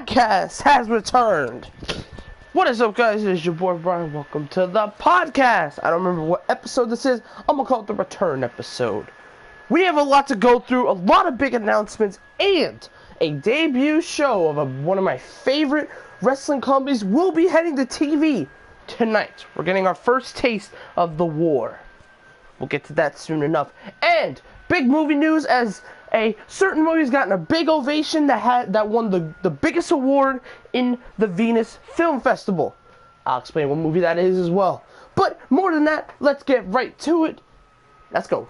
podcast has returned. What is up, guys? It is your boy Brian. Welcome to the podcast. I don't remember what episode this is. I'm gonna call it the return episode. We have a lot to go through, a lot of big announcements, and a debut show of one of my favorite wrestling companies will be heading to TV tonight. We're getting our first taste of The War. We'll get to that soon enough. And big movie news, as a certain movie's gotten a big ovation that won the biggest award in the Venus Film Festival. I'll explain what movie that is as well. But more than that, let's get right to it. Let's go.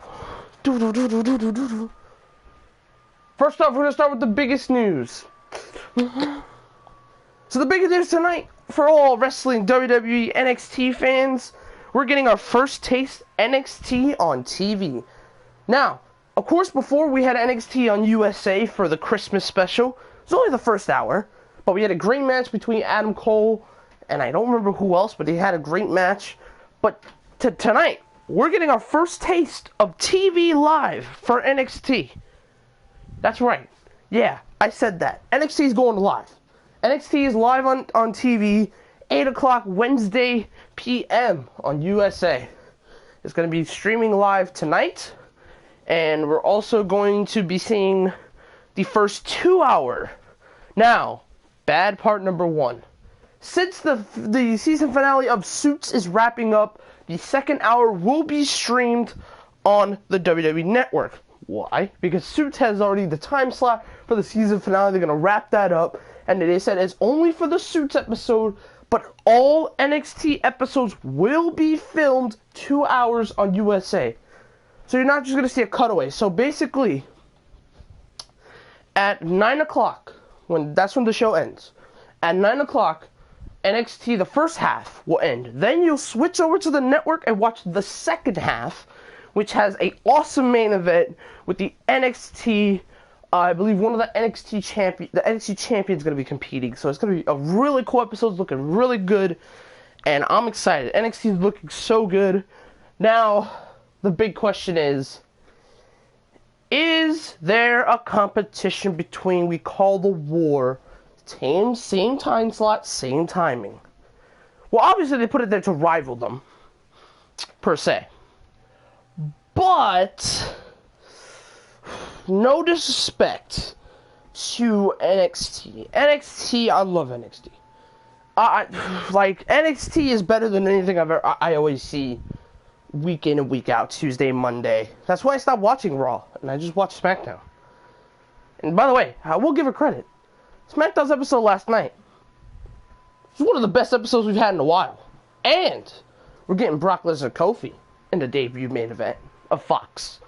First off, we're going to start with the biggest news. So the biggest news tonight for all wrestling, WWE, NXT fans, we're getting our first taste NXT on TV. Now, of course, before we had NXT on USA for the Christmas special. It was only the first hour, but we had a great match between Adam Cole and I don't remember who else, but they had a great match. But tonight, we're getting our first taste of TV live for NXT. That's right. Yeah, I said that. NXT is going live. NXT is live on TV, 8 o'clock Wednesday p.m. on USA. It's going to be streaming live tonight. And we're also going to be seeing the first 2 hour. Now, bad part number one. Since the season finale of Suits is wrapping up, the second hour will be streamed on the WWE Network. Why? Because Suits has already the time slot for the season finale. They're going to wrap that up. And they said it's only for the Suits episode, but all NXT episodes will be filmed 2 hours on USA. So you're not just going to see a cutaway. So basically, at 9 o'clock, that's when the show ends. At 9 o'clock, NXT, the first half, will end. Then you'll switch over to the network and watch the second half, which has an awesome main event with the NXT, I believe one of the NXT champions going to be competing. So it's going to be a really cool episode. It's looking really good. And I'm excited. NXT is looking so good. Now, the big question is there a competition between We Call the War teams, same time slot, same timing? Well, obviously they put it there to rival them, per se. But, no disrespect to NXT. NXT, I love NXT. NXT is better than anything I always see week in and week out, Tuesday, Monday. That's why I stopped watching Raw, and I just watch SmackDown. And by the way, I will give her credit. SmackDown's episode last night was one of the best episodes we've had in a while. And we're getting Brock Lesnar Kofi in the debut main event of Fox.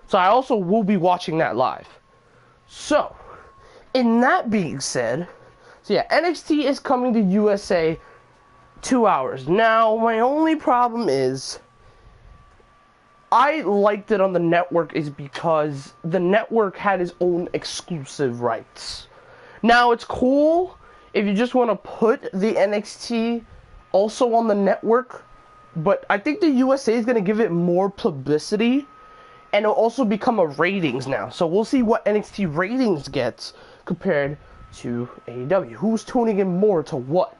So I also will be watching that live. So, in that being said, NXT is coming to USA 2 hours. Now, my only problem is I liked it on the network is because the network had its own exclusive rights. Now, it's cool if you just want to put the NXT also on the network, but I think the USA is going to give it more publicity, and it'll also become a ratings now. So we'll see what NXT ratings gets compared to AEW. Who's tuning in more to what?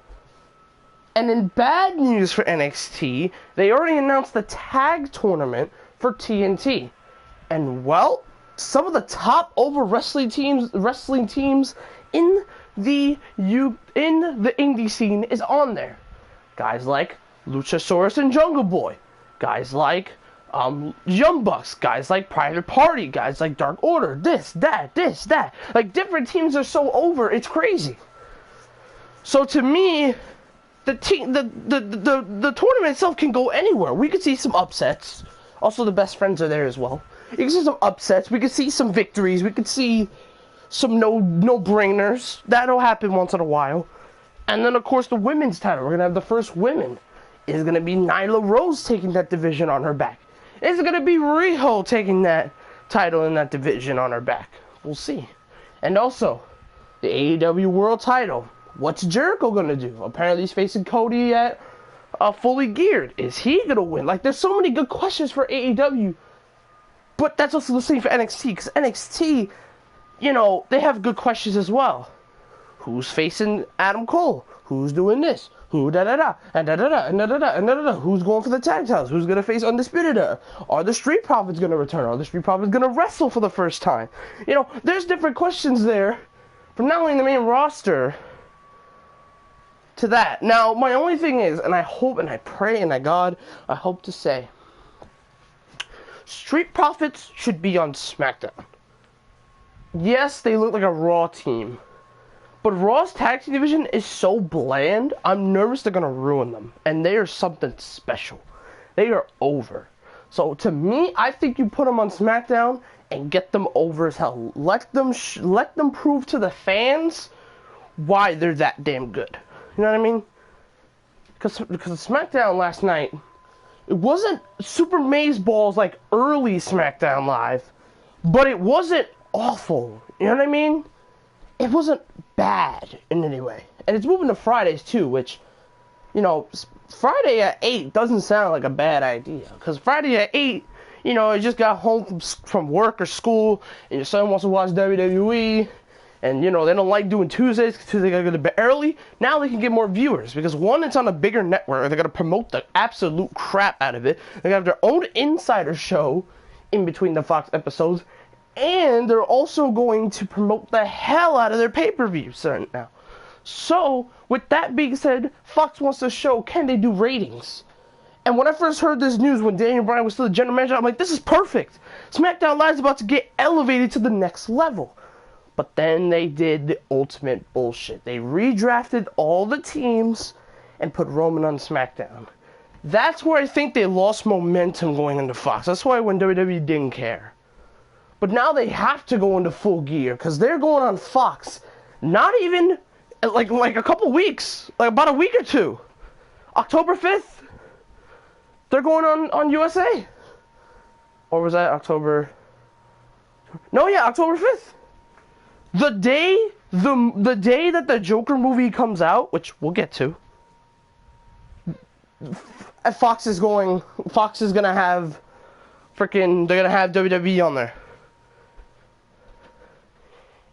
And in bad news for NXT, they already announced the tag tournament for TNT. And well, some of the top over wrestling teams in the indie scene is on there. Guys like Luchasaurus and Jungle Boy. Guys like Young Bucks. Guys like Private Party. Guys like Dark Order. This, that. Like, different teams are so over, it's crazy. So to me, the tournament itself can go anywhere. We could see some upsets. Also, the best friends are there as well. You can see some upsets. We could see some victories. We could see some no-brainers. That'll happen once in a while. And then, of course, the women's title. We're going to have the first women. Is going to be Nyla Rose taking that division on her back? Is it going to be Riho taking that title in that division on her back? We'll see. And also, the AEW World title. What's Jericho going to do? Apparently, he's facing Cody at Fully Geared. Is he going to win? Like, there's so many good questions for AEW. But that's also the same for NXT. Because NXT, they have good questions as well. Who's facing Adam Cole? Who's doing this? Who da da da and da da da and da da da and da da da? Who's going for the tag titles? Who's gonna face Undisputed Era? Are the Street Profits gonna return? Are the Street Profits gonna wrestle for the first time? You know, there's different questions there from not only the main roster to that. Now, my only thing is, and I hope and I pray and I hope to say, Street Profits should be on SmackDown. Yes, they look like a Raw team. But Raw's tag team division is so bland, I'm nervous they're going to ruin them. And they are something special. They are over. So to me, I think you put them on SmackDown and get them over as hell. Let them prove to the fans why they're that damn good. You know what I mean? Because SmackDown last night, it wasn't Super Maze Balls like early SmackDown Live, but it wasn't awful. You know what I mean? It wasn't bad in any way. And it's moving to Fridays too, which, you know, Friday at 8 doesn't sound like a bad idea. Because Friday at 8, you know, you just got home from work or school, and your son wants to watch WWE, and, you know, they don't like doing Tuesdays because they gotta go to bed early. Now they can get more viewers, because one, it's on a bigger network, they're gonna promote the absolute crap out of it. They have their own insider show in between the Fox episodes, and they're also going to promote the hell out of their pay-per-views right now. So, with that being said, Fox wants to show, can they do ratings? And when I first heard this news, when Daniel Bryan was still the general manager, I'm like, this is perfect. SmackDown Live is about to get elevated to the next level. But then they did the ultimate bullshit. They redrafted all the teams and put Roman on SmackDown. That's where I think they lost momentum going into Fox. That's why when WWE didn't care. But now they have to go into full gear because they're going on Fox. Not even like a couple weeks, like about a week or two. October 5th, they're going on USA. Or was that October? No, yeah, October 5th. The day that the Joker movie comes out, which we'll get to. Fox is gonna have they're gonna have WWE on there.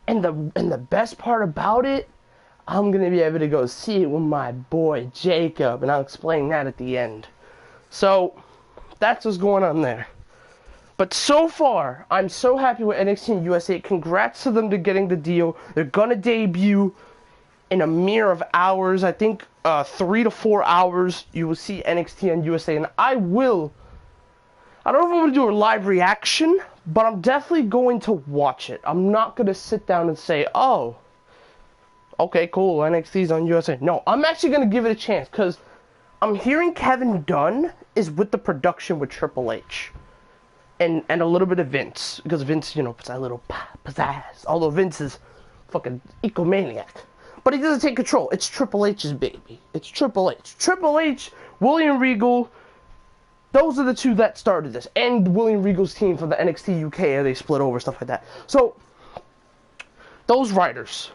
And the best part about it, I'm going to be able to go see it with my boy Jacob, and I'll explain that at the end. So, that's what's going on there. But so far, I'm so happy with NXT and USA. Congrats to them to getting the deal. They're going to debut in a mere of hours. I think 3 to 4 hours, you will see NXT and USA. And I don't know if I'm going to do a live reaction, but I'm definitely going to watch it. I'm not going to sit down and say, oh, okay, cool, NXT's on USA. No, I'm actually going to give it a chance, because I'm hearing Kevin Dunn is with the production with Triple H. And a little bit of Vince, because Vince, you know, puts that little pizzazz. Although Vince is fucking egomaniac. But he doesn't take control. It's Triple H's baby. It's Triple H. Triple H, William Regal, those are the two that started this. And William Regal's team from the NXT UK, they split over, stuff like that. So, those writers,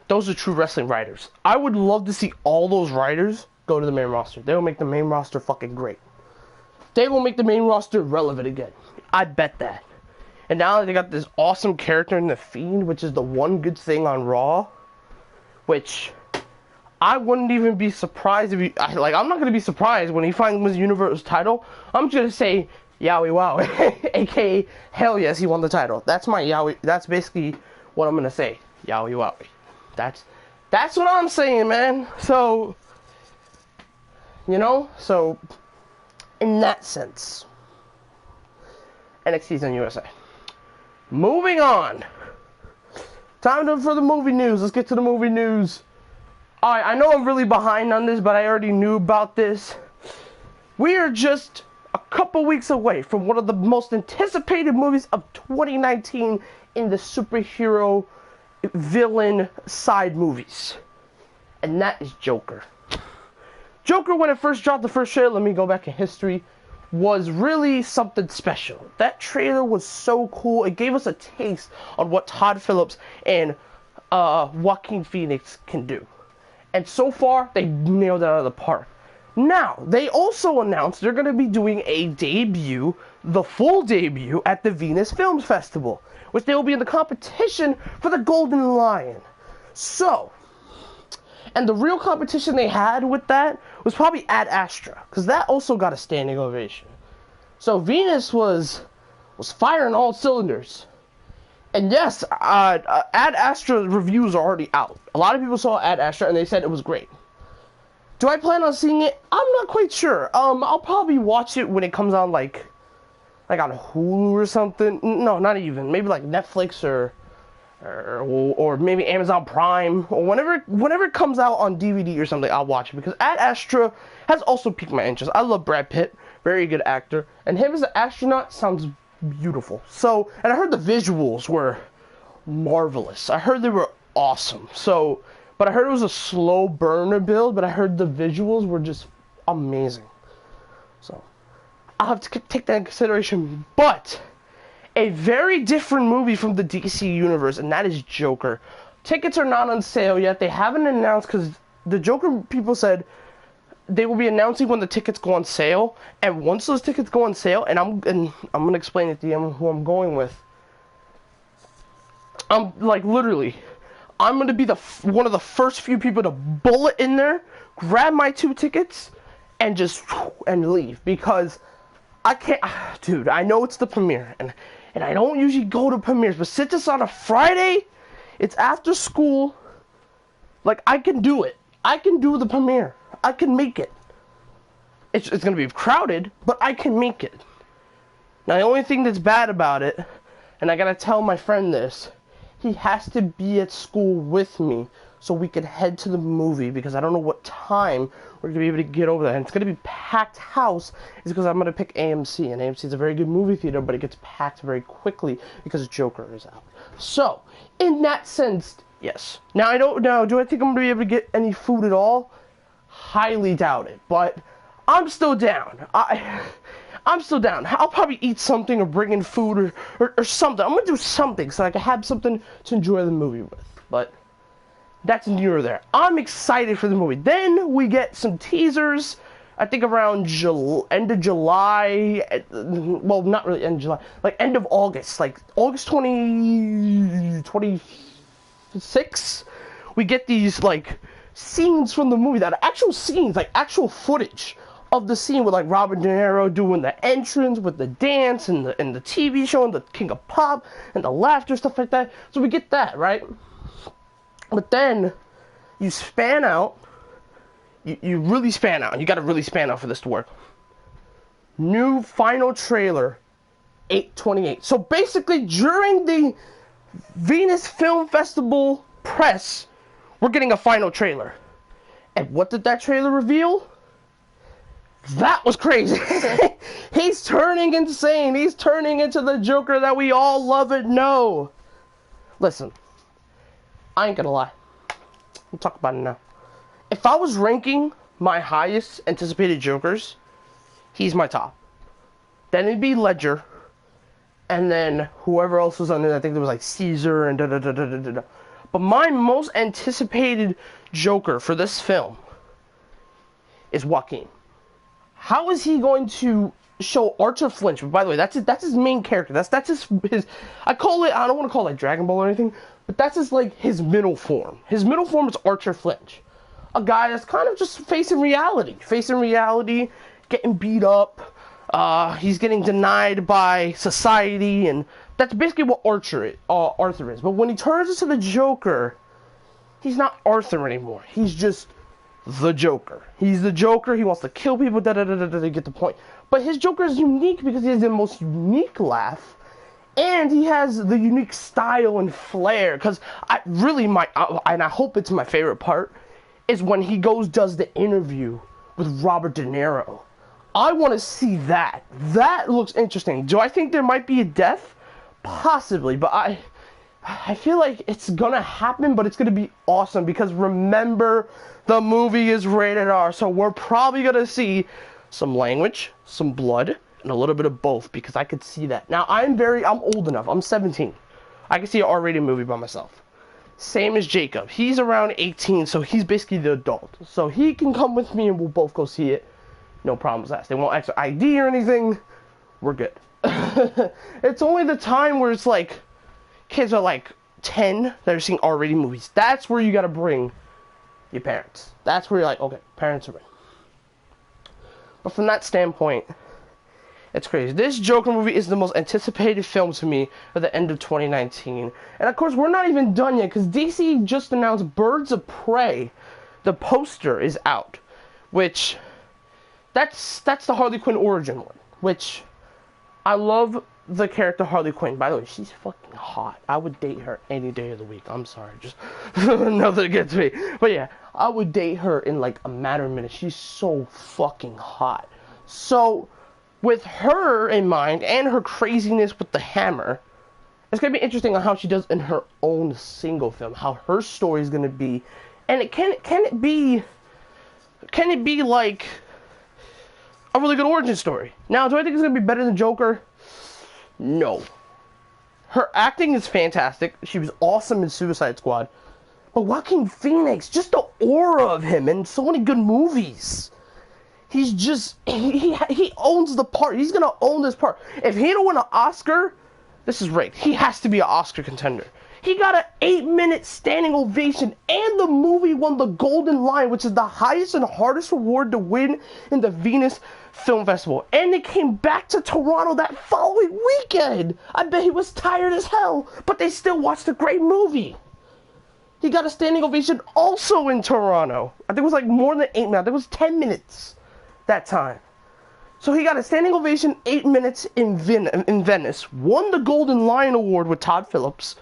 those are true wrestling writers. I would love to see all those writers go to the main roster. They will make the main roster fucking great. They will make the main roster relevant again. I bet that. And now that they got this awesome character in The Fiend, which is the one good thing on Raw, which I wouldn't even be surprised if I'm not going to be surprised when he finally wins the Universal title. I'm just going to say, Yowie wow, aka, hell yes, he won the title. That's my Yowie, that's basically what I'm going to say. Yowie wowie. That's what I'm saying, man. So, you know, so, in that sense, NXT's on USA. Moving on. Time for the movie news. Let's get to the movie news. Alright, I know I'm really behind on this, but I already knew about this. We are just a couple weeks away from one of the most anticipated movies of 2019 in the superhero villain side movies. And that is Joker. Joker, when it first dropped, the first trailer, let me go back in history, was really something special. That trailer was so cool. It gave us a taste on what Todd Phillips and Joaquin Phoenix can do. And so far, they nailed it out of the park. Now, they also announced they're going to be doing a debut, the full debut, at the Venus Films Festival, which they will be in the competition for the Golden Lion. So, and the real competition they had with that was probably Ad Astra, because that also got a standing ovation. So Venus was firing all cylinders. And yes, Ad Astra reviews are already out. A lot of people saw Ad Astra and they said it was great. Do I plan on seeing it? I'm not quite sure. I'll probably watch it when it comes on, like on Hulu or something. No, not even. Maybe like Netflix or maybe Amazon Prime, or whenever it comes out on DVD or something, I'll watch it, because Ad Astra has also piqued my interest. I love Brad Pitt, very good actor, and him as an astronaut sounds beautiful. So, and I heard the visuals were marvelous. I heard they were awesome. So, but I heard it was a slow burner build, but I heard the visuals were just amazing. So, I'll have to take that in consideration. But a very different movie from the DC universe, and that is Joker. Tickets are not on sale yet. They haven't announced, because the Joker people said they will be announcing when the tickets go on sale. And once those tickets go on sale, and I'm gonna explain at the end who I'm going with. I'm like literally, I'm gonna be one of the first few people to bullet in there, grab my 2 tickets, and just leave, because I can't, dude. I know it's the premiere, and I don't usually go to premieres, but since it's on a Friday, it's after school, like, I can do it. I can do the premiere. I can make it. It's going to be crowded, but I can make it. Now, the only thing that's bad about it, and I got to tell my friend this, he has to be at school with me so we can head to the movie, because I don't know what time we're going to be able to get over there. And it's going to be packed house, is because I'm going to pick AMC, and AMC is a very good movie theater, but it gets packed very quickly because Joker is out. So, in that sense, yes. Now, I don't know, do I think I'm going to be able to get any food at all? Highly doubt it, but I'm still down. I'm still down. I'll probably eat something or bring in food or something. I'm going to do something so I can have something to enjoy the movie with, but that's near there. I'm excited for the movie. Then we get some teasers, I think around end of July, well, not really end of July, like end of August, like August 26. We get these, like, scenes from the movie that are actual scenes, like actual footage of the scene with, like, Robert De Niro doing the entrance with the dance and the TV show and the King of Pop and the laughter, stuff like that. So we get that, right? But then you span out. You really span out. You got to really span out for this to work. New final trailer, 8/28. So basically, during the Venus Film Festival press, we're getting a final trailer. And what did that trailer reveal? That was crazy. He's turning insane. He's turning into the Joker that we all love and know. Listen, I ain't gonna lie. We'll talk about it now. If I was ranking my highest anticipated Jokers, he's my top. Then it'd be Ledger. And then whoever else was under, I think there was like Caesar and da-da-da-da-da-da. But my most anticipated Joker for this film is Joaquin. How is he going to show Arthur Flinch? By the way, that's his main character. That's his I call it, I don't want to call it like Dragon Ball or anything, but that's his middle form. His middle form is Arthur Flinch. A guy that's kind of just facing reality, getting beat up. He's getting denied by society, and that's basically what Arthur is. But when he turns into the Joker, he's not Arthur anymore. He's just the Joker. He's the Joker. He wants to kill people. To get the point. But his Joker is unique because he has the most unique laugh, and he has the unique style and flair. Because and I hope it's my favorite part, is when he does the interview with Robert De Niro. I want to see that. That looks interesting. Do I think there might be a death? Possibly, but I feel like it's gonna happen, but it's gonna be awesome, because remember, the movie is rated R, so we're probably gonna see some language, some blood, and a little bit of both, because I could see that. Now, I'm old enough. I'm 17. I can see an R-rated movie by myself. Same as Jacob. He's around 18, so he's basically the adult. So he can come with me and we'll both go see it. No problems asked. They won't ask for ID or anything. We're good. It's only the time where it's like, kids are like 10 that are seeing R-rated movies. That's where you gotta bring your parents. That's where you're like, okay, parents are in. But from that standpoint, it's crazy. This Joker movie is the most anticipated film to me at the end of 2019. And of course, we're not even done yet, because DC just announced Birds of Prey. The poster is out, which, that's the Harley Quinn origin one, which, I love the character Harley Quinn. By the way, she's fucking hot. I would date her any day of the week. I'm sorry, just nothing against me. But yeah, I would date her in like a matter of minutes. She's so fucking hot. So, with her in mind, and her craziness with the hammer, it's going to be interesting on how she does in her own single film, how her story is going to be. And can it be like a really good origin story? Now, do I think it's going to be better than Joker? No. Her acting is fantastic. She was awesome in Suicide Squad. But Joaquin Phoenix, just the aura of him in so many good movies. He's just, he owns the part. He's going to own this part. If he don't win an Oscar, this is right. He has to be an Oscar contender. He got an 8-minute standing ovation, and the movie won the Golden Lion, which is the highest and hardest award to win in the Venice Film Festival. And they came back to Toronto that following weekend. I bet he was tired as hell, but they still watched a great movie. He got a standing ovation also in Toronto. I think it was like more than 8 minutes. I think it was 10 minutes that time. So he got a standing ovation, 8 minutes in Venice, won the Golden Lion Award with Todd Phillips.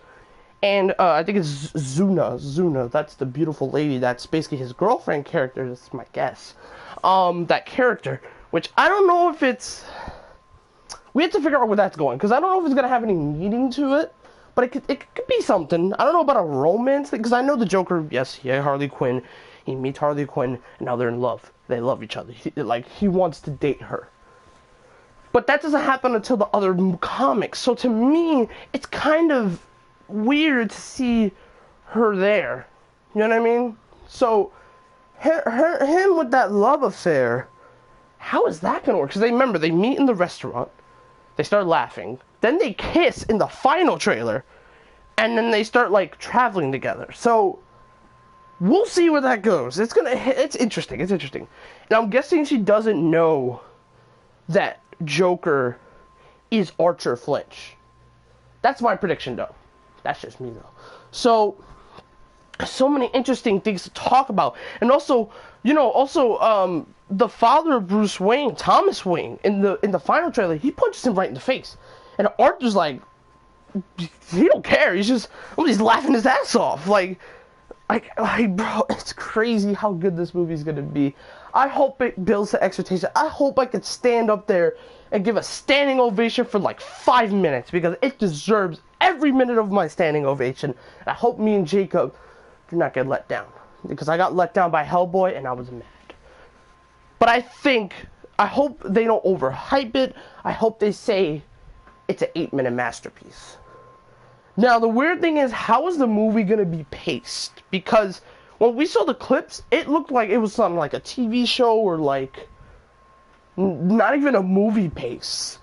And I think it's Zuna. That's the beautiful lady. That's basically his girlfriend character. That's my guess. That character, which I don't know if it's. We have to figure out where that's going, because I don't know if it's gonna have any meaning to it. But it could be something. I don't know about a romance thing, because I know the Joker. Yes, he had Harley Quinn. He meets Harley Quinn, and now they're in love. They love each other. He wants to date her. But that doesn't happen until the other comics. So to me, it's kind of weird to see her there. You know what I mean? So, him with that love affair, how is that gonna work? Because remember, they meet in the restaurant, they start laughing, then they kiss in the final trailer, and then they start like traveling together. So, we'll see where that goes. It's interesting. And I'm guessing she doesn't know that Joker is Archer Flinch. That's my prediction, though. That's just me, though. So many interesting things to talk about. And also, the father of Bruce Wayne, Thomas Wayne, in the final trailer, he punches him right in the face. And Arthur's like, he don't care. He's laughing his ass off. Like, bro, it's crazy how good this movie's gonna be. I hope it builds the expectation. I hope I could stand up there and give a standing ovation for like 5 minutes, because it deserves every minute of my standing ovation. I hope me and Jacob do not get let down, because I got let down by Hellboy and I was mad. But I hope they don't overhype it. I hope they say it's an 8-minute masterpiece. Now, the weird thing is, how is the movie going to be paced? Because when we saw the clips, it looked like it was something like a TV show, or like not even a movie pace.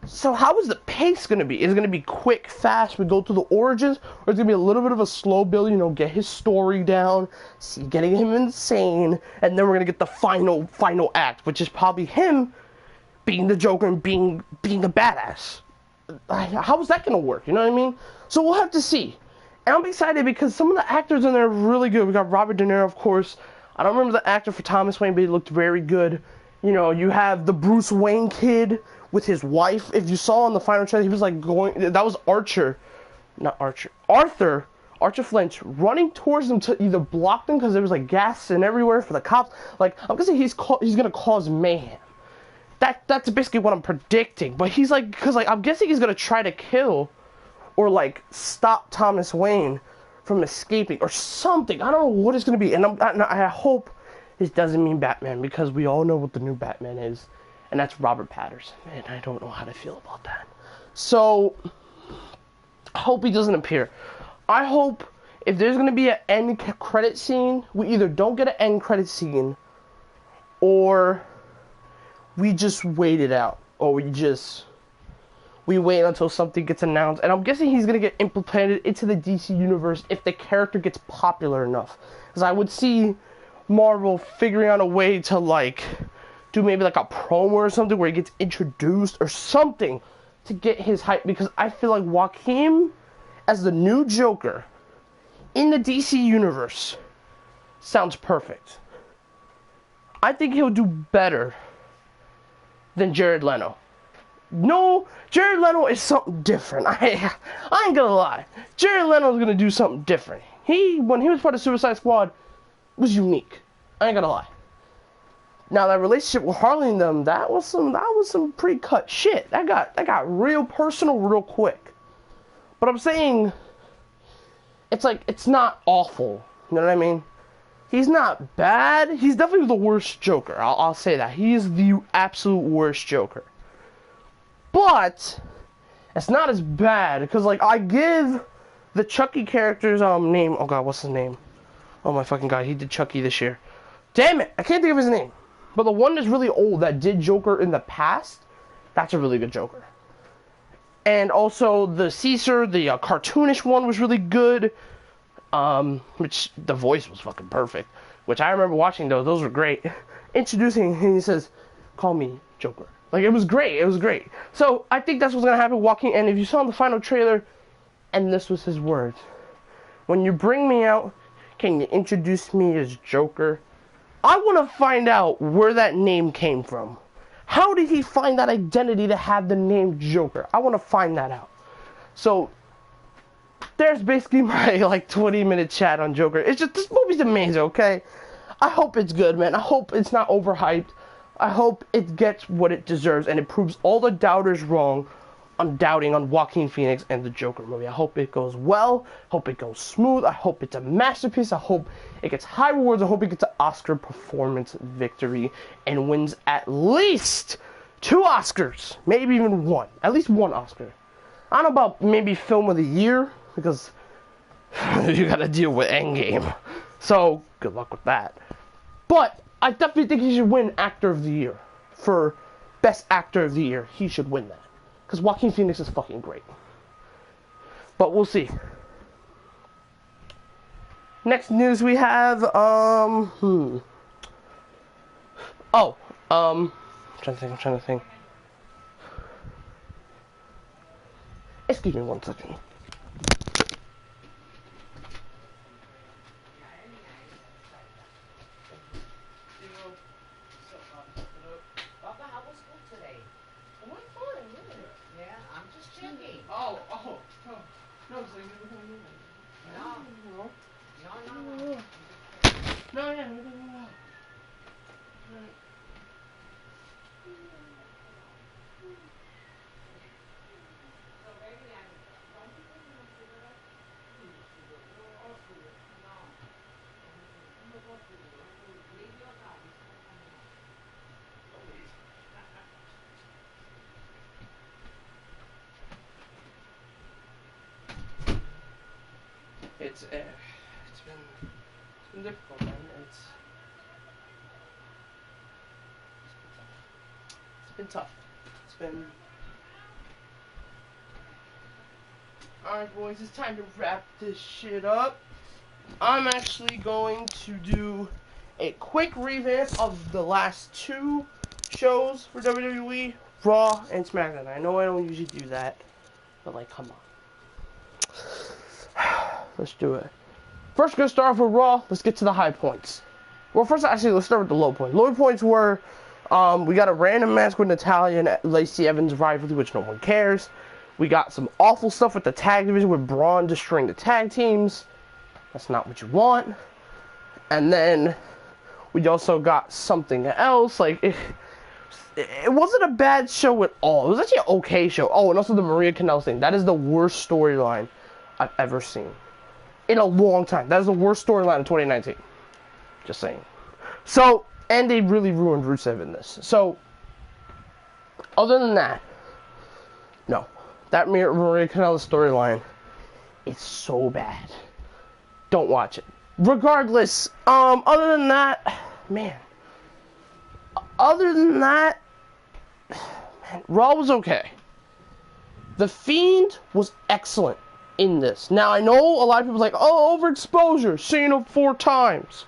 So how is the pace going to be? Is it going to be quick, fast, we go through the origins? Or is it going to be a little bit of a slow build, get his story down, see, getting him insane, and then we're going to get the final act, which is probably him being the Joker and being a badass. How is that going to work? You know what I mean? So we'll have to see. And I'm excited because some of the actors in there are really good. We got Robert De Niro, of course. I don't remember the actor for Thomas Wayne, but he looked very good. You have the Bruce Wayne kid with his wife. If you saw in the final trailer, he was like that was Arthur Flinch running towards them to either block them, because there was like gas and everywhere for the cops. Like, I'm guessing he's gonna cause mayhem. That's basically what I'm predicting. But he's like, because like I'm guessing he's gonna try to kill or like stop Thomas Wayne from escaping or something. I don't know what it's gonna be, and I hope this doesn't mean Batman, because we all know what the new Batman is, and that's Robert Pattinson, and I don't know how to feel about that. So I hope he doesn't appear. I hope if there's gonna be an end credit scene, we either don't get an end credit scene, or we just wait it out, or we just we wait until something gets announced. And I'm guessing he's gonna get implemented into the DC universe if the character gets popular enough. Because I would see Marvel figuring out a way to like do maybe like a promo or something where he gets introduced or something to get his hype. Because I feel like Joaquin as the new Joker in the DC universe sounds perfect. I think he'll do better than Jared Leto. No, Jared Leto is something different. I ain't gonna lie. Jared Leto's gonna do something different. When he was part of Suicide Squad, was unique. I ain't gonna lie. Now that relationship with Harley and them, that was some pre-cut shit. That got real personal real quick. But I'm saying, it's like, it's not awful. You know what I mean? He's not bad. He's definitely the worst Joker. I'll say that. He is the absolute worst Joker. But it's not as bad because, like, I give the Chucky character's name. Oh god, what's his name? Oh my fucking god, he did Chucky this year. Damn it, I can't think of his name. But the one that's really old that did Joker in the past, that's a really good Joker. And also the Caesar, the cartoonish one, was really good. Which the voice was fucking perfect. Which I remember watching those. Those were great. Introducing him, he says, "Call me Joker." Like, it was great. It was great. So I think that's what's gonna happen. Walking, and if you saw in the final trailer, and this was his words: "When you bring me out, can you introduce me as Joker?" I want to find out where that name came from. How did he find that identity to have the name Joker? I want to find that out. So there's basically my like 20-minute chat on Joker. It's just, this movie's amazing, okay? I hope it's good, man. I hope it's not overhyped. I hope it gets what it deserves and it proves all the doubters wrong on doubting on Joaquin Phoenix and the Joker movie. I hope it goes well. Hope it goes smooth. I hope it's a masterpiece. I hope it gets high rewards. I hope it gets an Oscar performance victory and wins at least 2 Oscars. Maybe even 1. At least 1 Oscar. I don't know about maybe film of the year, because you gotta deal with Endgame. So, good luck with that. But I definitely think he should win Actor of the Year. For Best Actor of the Year, he should win that. Because Joaquin Phoenix is fucking great. But we'll see. Next news we have, I'm trying to think. Excuse me 1 second. It's been difficult, man. It's been tough. It's been. Alright, boys, it's time to wrap this shit up. I'm actually going to do a quick revamp of the last 2 shows for WWE, Raw and SmackDown. I know I don't usually do that, but like, come on. Let's do it. First, we're gonna start off with Raw. Let's get to the high points. Well, first, actually, let's start with the low points. Low points were, we got a random match with Natalya and Lacey Evans rivalry, which no one cares. We got some awful stuff with the tag division with Braun destroying the tag teams. That's not what you want. And then we also got something else. Like, it wasn't a bad show at all. It was actually an okay show. Oh, and also the Maria Kanellis thing. That is the worst storyline I've ever seen in a long time. That is the worst storyline in 2019. Just saying. So, and they really ruined Rusev in this. So, other than that, no. That Maria Kanellis storyline is so bad. Don't watch it. Regardless, other than that, man. Other than that, man, Raw was okay. The Fiend was excellent in this. Now, I know a lot of people are like, oh, overexposure, Cena 4 times.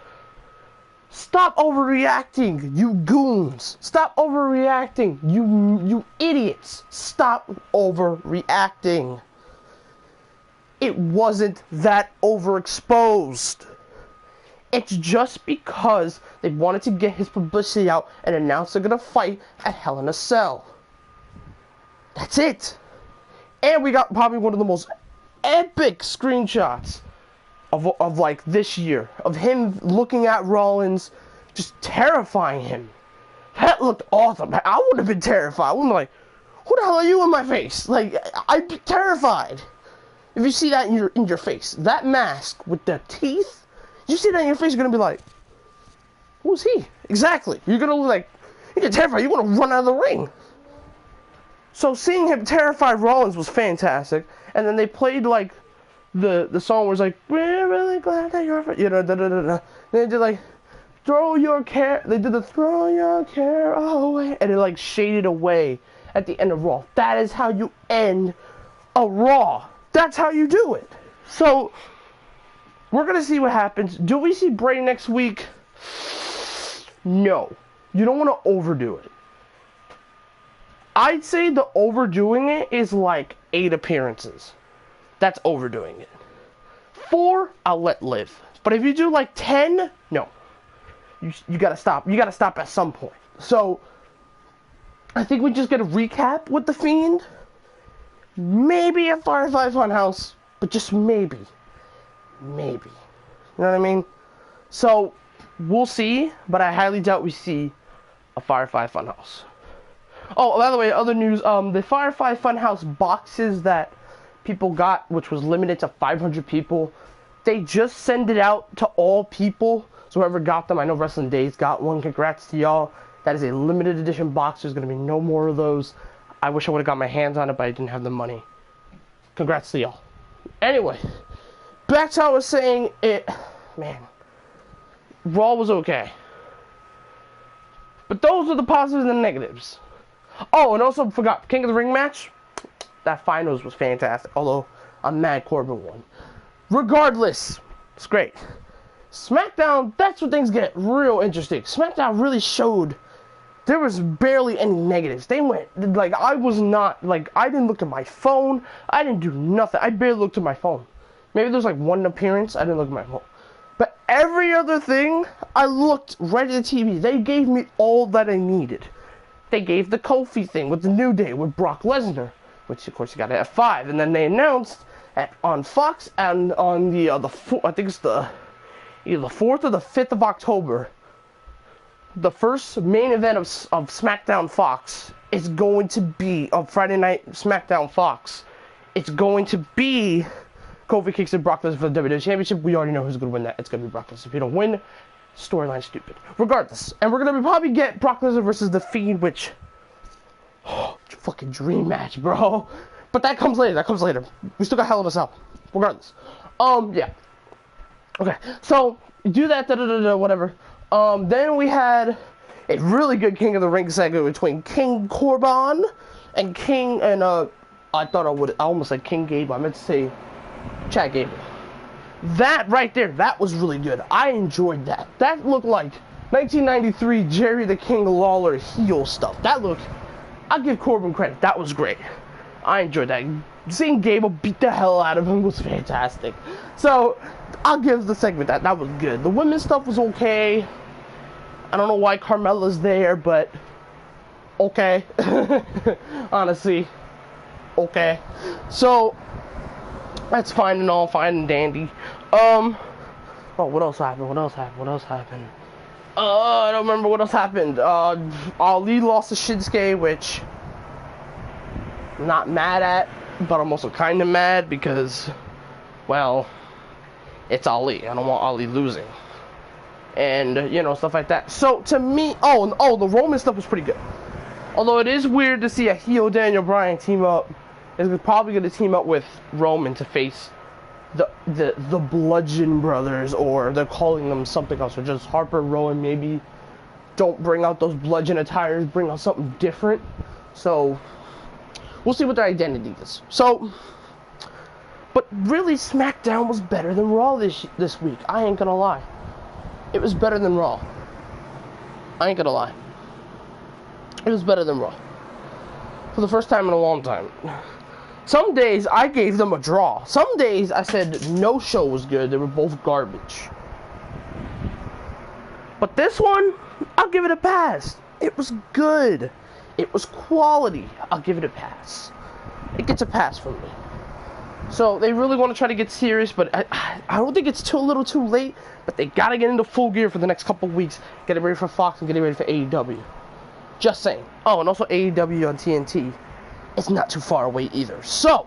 Stop overreacting, you goons. Stop overreacting, you idiots. Stop overreacting. It wasn't that overexposed. It's just because they wanted to get his publicity out and announce they're gonna fight at Hell in a Cell. That's it. And we got probably one of the most epic screenshots of like this year, of him looking at Rollins, just terrifying him. That looked awesome. I would have been terrified. I would have been like, who the hell are you in my face? Like, I'd be terrified. If you see that in your face, that mask with the teeth, you see that in your face, you're gonna be like, who's he? Exactly. You're gonna look like, you get terrified, you wanna run out of the ring. So seeing him terrify Rollins was fantastic. And then they played like the song was like, we're really glad that you're, you know, da da da da. They did like, throw your care. They did the throw your care away, and it like shaded away at the end of Raw. That is how you end a Raw. That's how you do it. So we're gonna see what happens. Do we see Bray next week? No. You don't want to overdo it. I'd say the overdoing it is like 8 appearances. That's overdoing it. 4, I'll let live. But if you do like 10, no. You gotta stop. You gotta stop at some point. So, I think we just get a recap with The Fiend. Maybe a Firefly Funhouse. But just maybe. Maybe. You know what I mean? So, we'll see. But I highly doubt we see a Firefly Funhouse. Oh, by the way, other news. The Firefly Funhouse boxes that people got, which was limited to 500 people, they just send it out to all people. So whoever got them, I know Wrestling Days got one. Congrats to y'all. That is a limited edition box. There's going to be no more of those. I wish I would have got my hands on it, but I didn't have the money. Congrats to y'all. Anyway, back to how I was saying it. Man, Raw was okay. But those are the positives and the negatives. Oh, and also forgot, King of the Ring match. That finals was fantastic. Although, I'm mad Corbin won. Regardless, it's great. SmackDown, that's when things get real interesting. SmackDown really showed there was barely any negatives. They went, like, I was not, like, I didn't look at my phone. I didn't do nothing. I barely looked at my phone. Maybe there was, like, one appearance. I didn't look at my phone. But every other thing, I looked right at the TV. They gave me all that I needed. They gave the Kofi thing with the New Day with Brock Lesnar, which of course you got at F5, and then they announced on Fox and on the I think it's either the 4th or the 5th of October, the first main event of SmackDown Fox is going to be of Friday Night SmackDown Fox. It's going to be Kofi Kingston, Brock Lesnar for the WWE Championship. We already know who's going to win that. It's going to be Brock Lesnar. If you don't win, storyline stupid. Regardless, and we're gonna probably get Brock Lesnar versus The Fiend, which fucking dream match, bro. But that comes later. That comes later. We still got Hell in a Cell. Regardless, yeah. Okay, so do that. Whatever. Then we had a really good King of the Ring segment between King Corbin and King and I almost said King Gable. I meant to say Chad Gable. That right there, that was really good. I enjoyed that. That looked like 1993 Jerry the King Lawler heel stuff. That looked, I'll give Corbin credit. That was great. I enjoyed that. Seeing Gable beat the hell out of him was fantastic. So, I'll give the segment that. That was good. The women's stuff was okay. I don't know why Carmella's there, but okay. Honestly, okay. So, that's fine and all, fine and dandy. Oh, what else happened? I don't remember what else happened. Ali lost to Shinsuke, which I'm not mad at, but I'm also kind of mad because, well, it's Ali. I don't want Ali losing. And, you know, stuff like that. So, to me, the Roman stuff was pretty good. Although it is weird to see a heel Daniel Bryan team up. Is probably going to team up with Roman to face the Bludgeon Brothers, or they're calling them something else, or just Harper, Rowan. Maybe don't bring out those Bludgeon attires, bring out something different. So We'll see what their identity is. So, but really, SmackDown was better than Raw this week. I ain't gonna lie. It was better than Raw. I ain't gonna lie. It was better than Raw. For the first time in a long time. Some days I gave them a draw. Some days I said no show was good. They were both garbage. But this one, I'll give it a pass. It was good. It was quality. I'll give it a pass. It gets a pass from me. So they really want to try to get serious, but I don't think it's a little too late. But they got to get into full gear for the next couple weeks. Get it ready for Fox and get it ready for AEW. Just saying. Oh, and also AEW on TNT. It's not too far away either. So,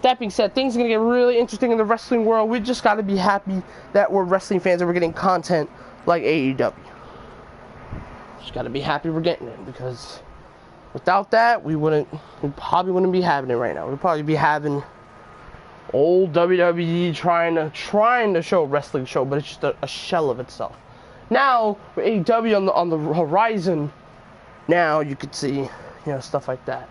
that being said, things are going to get really interesting in the wrestling world. We just got to be happy that we're wrestling fans and we're getting content like AEW. Just got to be happy we're getting it, because without that, we probably wouldn't be having it right now. We'd probably be having old WWE trying to show a wrestling show, but it's just a shell of itself. Now, with AEW on the horizon, now you could see, stuff like that.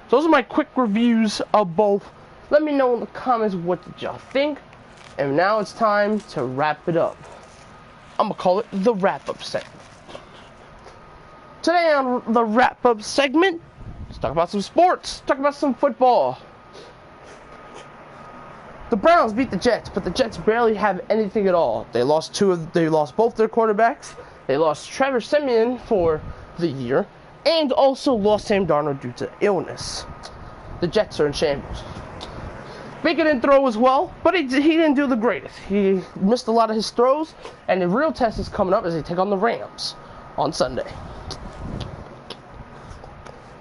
So those are my quick reviews of both. Let me know in the comments what did y'all think. And now it's time to wrap it up. I'm going to call it the wrap-up segment. Today on the wrap-up segment, let's talk about some sports. Talk about some football. The Browns beat the Jets, but the Jets barely have anything at all. They lost both their quarterbacks. They lost Trevor Siemian for the year, and also lost Sam Darnold due to illness. The Jets are in shambles. Baker didn't throw as well, but he didn't do the greatest. He missed a lot of his throws, and the real test is coming up as they take on the Rams on Sunday.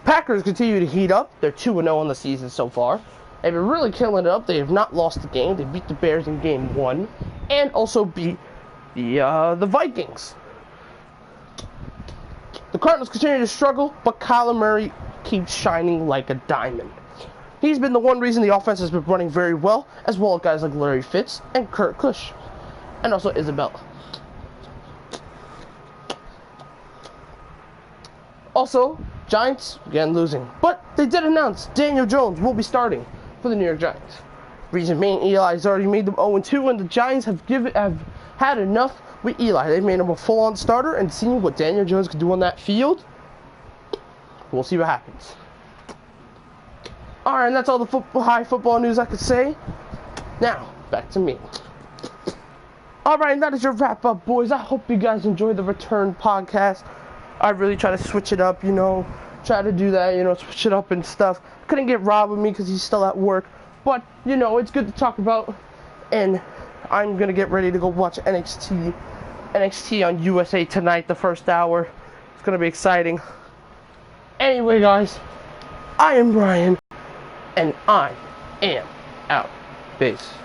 Packers continue to heat up. They're 2-0 on the season so far. They've been really killing it up. They have not lost a game. They beat the Bears in game 1, and also beat the Vikings. The Cardinals continue to struggle, but Kyler Murray keeps shining like a diamond. He's been the one reason the offense has been running very well as guys like Larry Fitz and Kurt Kush, and also Isabella. Also, Giants, again, losing. But they did announce Daniel Jones will be starting for the New York Giants. Reason being, Eli's already made them 0-2, and the Giants have had enough with Eli. They've made him a full-on starter, and seeing what Daniel Jones can do on that field, we'll see what happens. Alright, and that's all the high football news I could say. Now, back to me. Alright, and that is your wrap-up, boys. I hope you guys enjoyed the return podcast. I really try to switch it up, try to do that, switch it up and stuff. Couldn't get Rob with me because he's still at work, but, it's good to talk about, and I'm going to get ready to go watch NXT on USA tonight, the first hour. It's going to be exciting. Anyway, guys, I am Brian, and I am out. Peace.